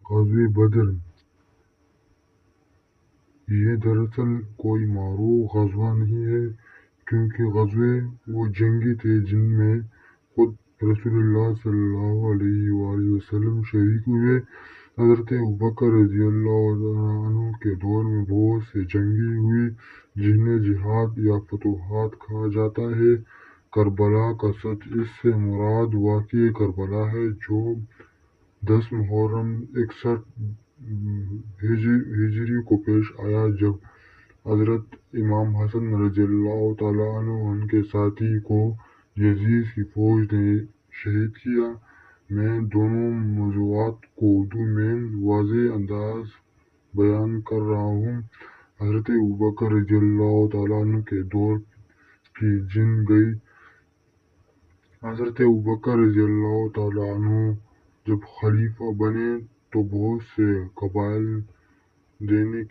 غزوہ بدر یہ دراصل کوئی معروف غزوہ نہیں ہے، کیونکہ غزوے وہ جنگیں تھے جن میں خود رسول اللہ صلی اللہ علیہ وآلہ وسلم شریک ہوئے۔ حضرت ابوبکر رضی اللہ عنہ کے دور میں بہت سے جنگیں ہوئی جنہیں جہاد یا فتوحات کہا جاتا ہے۔ کربلا کا سچ، اس سے مراد واقعہ کربلا ہے جو 10 محرم 61 ہجری کو پیش آیا، جب حضرت امام حسن رضی اللہ تعالیٰ عنہ اور ان کے ساتھی کو یزید کی فوج نے شہید کیا۔ میں دونوں موضوعات کو اردو میں واضح انداز بیان کر رہا ہوں۔ حضرت ابوبکر رضی اللہ تعالیٰ عنہ کے دور کی حضرت ابوبکر رضی اللہ تعالیٰ عنہ جب خلیفہ بنے تو بہت سے قبائل دینے